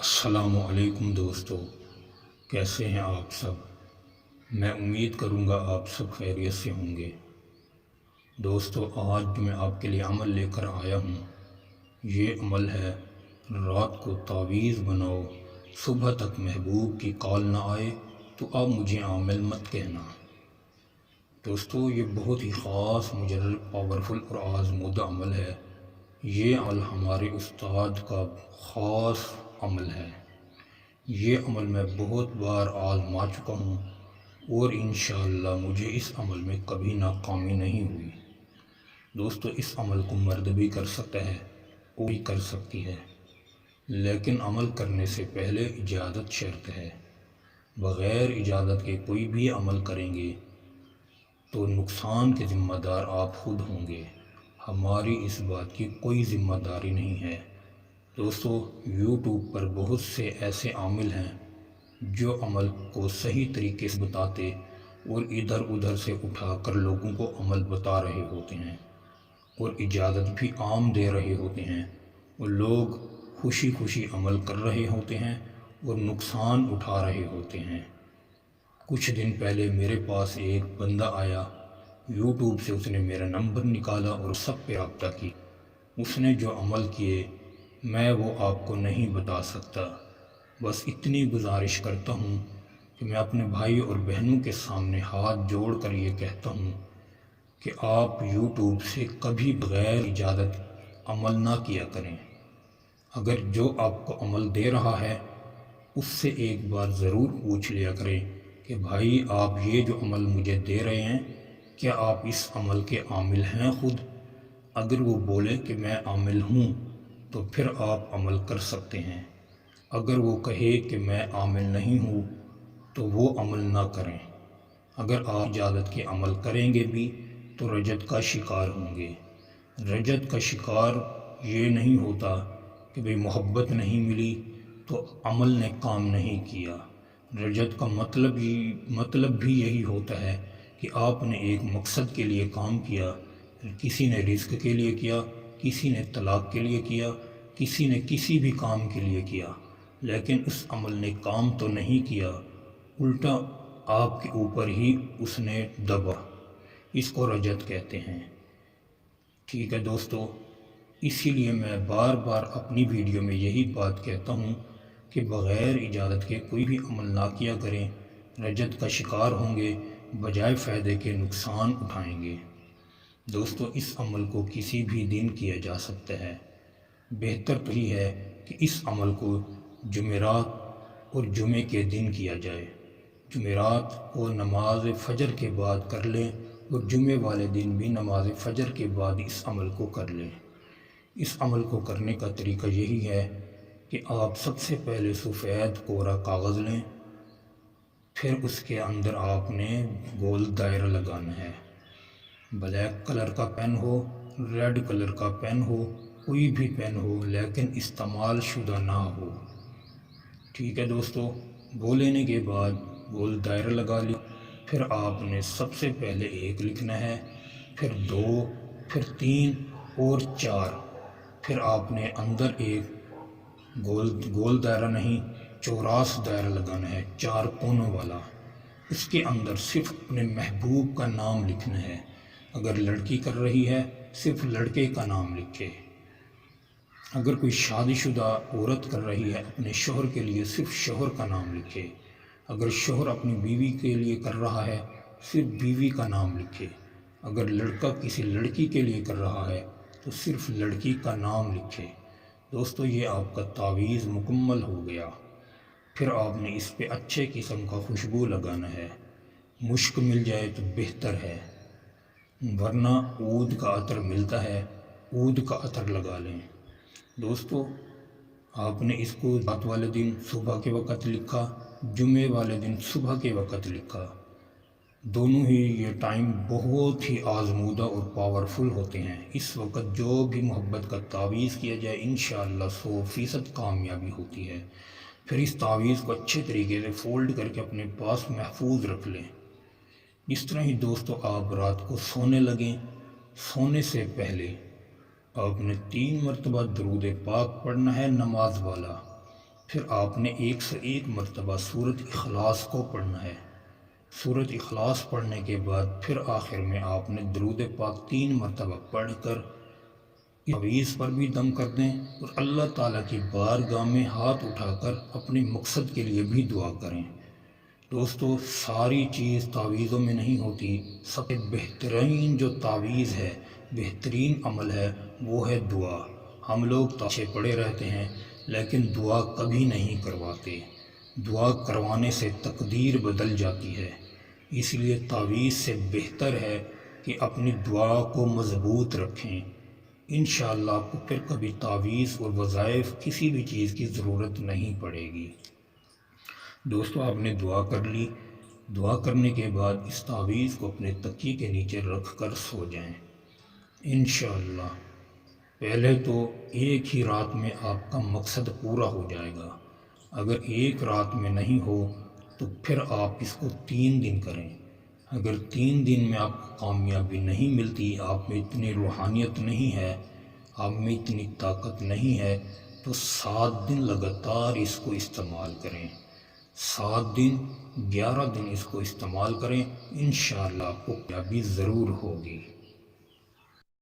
السلام علیکم دوستو، کیسے ہیں آپ سب؟ میں امید کروں گا آپ سب خیریت سے ہوں گے۔ دوستو، آج جو میں آپ کے لیے عمل لے کر آیا ہوں، یہ عمل ہے رات کو تعویذ بناؤ، صبح تک محبوب کی کال نہ آئے تو اب مجھے عامل مت کہنا۔ دوستو، یہ بہت ہی خاص، مجرب، پاورفل اور آزمودہ عمل ہے۔ یہ عمل ہمارے استاد کا خاص عمل ہے۔ یہ عمل میں بہت بار آزما چکا ہوں اور انشاءاللہ مجھے اس عمل میں کبھی ناکامی نہیں ہوئی۔ دوستو، اس عمل کو مرد بھی کر سکتا ہے، وہ بھی کر سکتی ہے، لیکن عمل کرنے سے پہلے اجازت شرط ہے۔ بغیر اجازت کے کوئی بھی عمل کریں گے تو نقصان کے ذمہ دار آپ خود ہوں گے، ہماری اس بات کی کوئی ذمہ داری نہیں ہے۔ دوستو، یوٹیوب پر بہت سے ایسے عامل ہیں جو عمل کو صحیح طریقے سے بتاتے اور ادھر ادھر سے اٹھا کر لوگوں کو عمل بتا رہے ہوتے ہیں اور اجازت بھی عام دے رہے ہوتے ہیں، اور لوگ خوشی خوشی عمل کر رہے ہوتے ہیں اور نقصان اٹھا رہے ہوتے ہیں۔ کچھ دن پہلے میرے پاس ایک بندہ آیا، یوٹیوب سے اس نے میرا نمبر نکالا اور سب پہ رابطہ کی۔ اس نے جو عمل کیے میں وہ آپ کو نہیں بتا سکتا۔ بس اتنی گزارش کرتا ہوں کہ میں اپنے بھائی اور بہنوں کے سامنے ہاتھ جوڑ کر یہ کہتا ہوں کہ آپ یوٹیوب سے کبھی بغیر اجازت عمل نہ کیا کریں۔ اگر جو آپ کو عمل دے رہا ہے اس سے ایک بار ضرور پوچھ لیا کریں کہ بھائی، آپ یہ جو عمل مجھے دے رہے ہیں، کیا آپ اس عمل کے عامل ہیں خود؟ اگر وہ بولے کہ میں عامل ہوں تو پھر آپ عمل کر سکتے ہیں۔ اگر وہ کہے کہ میں عامل نہیں ہوں تو وہ عمل نہ کریں۔ اگر آپ اجازت کے عمل کریں گے بھی تو رجت کا شکار ہوں گے۔ رجت کا شکار یہ نہیں ہوتا کہ بھئی محبت نہیں ملی تو عمل نے کام نہیں کیا۔ رجت کا مطلب بھی یہی ہوتا ہے کہ آپ نے ایک مقصد کے لیے کام کیا، کسی نے رزق کے لیے کیا، کسی نے طلاق کے لیے کیا، کسی نے کسی بھی کام کے لیے کیا، لیکن اس عمل نے کام تو نہیں کیا، الٹا آپ کے اوپر ہی اس نے دبا۔ اس کو رجت کہتے ہیں۔ ٹھیک ہے دوستو، اسی لیے میں بار بار اپنی ویڈیو میں یہی بات کہتا ہوں کہ بغیر اجازت کے کوئی بھی عمل نہ کیا کریں، رجت کا شکار ہوں گے، بجائے فائدے کے نقصان اٹھائیں گے۔ دوستو، اس عمل کو کسی بھی دن کیا جا سکتا ہے۔ بہتر تو یہ ہے کہ اس عمل کو جمعرات اور جمعے کے دن کیا جائے۔ جمعرات کو نماز فجر کے بعد کر لیں اور جمعے والے دن بھی نماز فجر کے بعد اس عمل کو کر لیں۔ اس عمل کو کرنے کا طریقہ یہی ہے کہ آپ سب سے پہلے سفید کوڑا کاغذ لیں، پھر اس کے اندر آپ نے گول دائرہ لگانا ہے۔ بلیک کلر کا پین ہو، ریڈ کلر کا پین ہو، کوئی بھی پین ہو، لیکن استعمال شدہ نہ ہو۔ ٹھیک ہے دوستو، وہ لینے کے بعد گول دائرہ لگا لی، پھر آپ نے سب سے پہلے 1 لکھنا ہے، پھر 2، پھر 3 اور 4۔ پھر آپ نے اندر ایک گول دائرہ نہیں، چوراس دائرہ لگانا ہے، 4 کونوں والا۔ اس کے اندر صرف اپنے محبوب کا نام لکھنا ہے۔ اگر لڑکی کر رہی ہے صرف لڑکے کا نام لکھے۔ اگر کوئی شادی شدہ عورت کر رہی ہے اپنے شوہر کے لیے صرف شوہر کا نام لکھے۔ اگر شوہر اپنی بیوی کے لیے کر رہا ہے صرف بیوی کا نام لکھے۔ اگر لڑکا کسی لڑکی کے لیے کر رہا ہے تو صرف لڑکی کا نام لکھے۔ دوستو، یہ آپ کا تعویذ مکمل ہو گیا۔ پھر آپ نے اس پہ اچھے قسم کا خوشبو لگانا ہے۔ مشک مل جائے تو بہتر ہے، ورنہ عود کا عطر ملتا ہے، عود کا عطر لگا لیں۔ دوستو، آپ نے اس کو رات والے دن صبح کے وقت لکھا، جمعے والے دن صبح کے وقت لکھا۔ دونوں ہی یہ ٹائم بہت ہی آزمودہ اور پاورفل ہوتے ہیں۔ اس وقت جو بھی محبت کا تعویذ کیا جائے انشاءاللہ 100% کامیابی ہوتی ہے۔ پھر اس تعویذ کو اچھے طریقے سے فولڈ کر کے اپنے پاس محفوظ رکھ لیں۔ اس طرح ہی دوستو، آپ رات کو سونے لگیں، سونے سے پہلے آپ نے 3 مرتبہ درود پاک پڑھنا ہے نماز والا، پھر آپ نے 101 مرتبہ سورۃ اخلاص کو پڑھنا ہے۔ سورۃ اخلاص پڑھنے کے بعد پھر آخر میں آپ نے درود پاک 3 مرتبہ پڑھ کر تعویذ پر بھی دم کر دیں اور اللہ تعالیٰ کی بارگاہ میں ہاتھ اٹھا کر اپنے مقصد کے لیے بھی دعا کریں۔ دوستو، ساری چیز تعویذوں میں نہیں ہوتی، سب سے بہترین جو تعویذ ہے، بہترین عمل ہے، وہ ہے دعا۔ ہم لوگ تاشے پڑے رہتے ہیں لیکن دعا کبھی نہیں کرواتے۔ دعا کروانے سے تقدیر بدل جاتی ہے، اس لیے تعویذ سے بہتر ہے کہ اپنی دعا کو مضبوط رکھیں۔ انشاءاللہ آپ کو پھر کبھی تعویذ اور وظائف کسی بھی چیز کی ضرورت نہیں پڑے گی۔ دوستو، آپ نے دعا کر لی۔ دعا کرنے کے بعد اس تعویذ کو اپنے تکیے کے نیچے رکھ کر سو جائیں۔ انشاءاللہ پہلے تو ایک ہی رات میں آپ کا مقصد پورا ہو جائے گا۔ اگر ایک رات میں نہیں ہو تو پھر آپ اس کو 3 دن کریں۔ اگر 3 دن میں آپ کو کامیابی نہیں ملتی، آپ میں اتنی روحانیت نہیں ہے، آپ میں اتنی طاقت نہیں ہے، تو 7 دن لگاتار اس کو استعمال کریں۔ 7 دن 11 دن اس کو استعمال کریں، انشاءاللہ آپ کو کامیابی ضرور ہوگی۔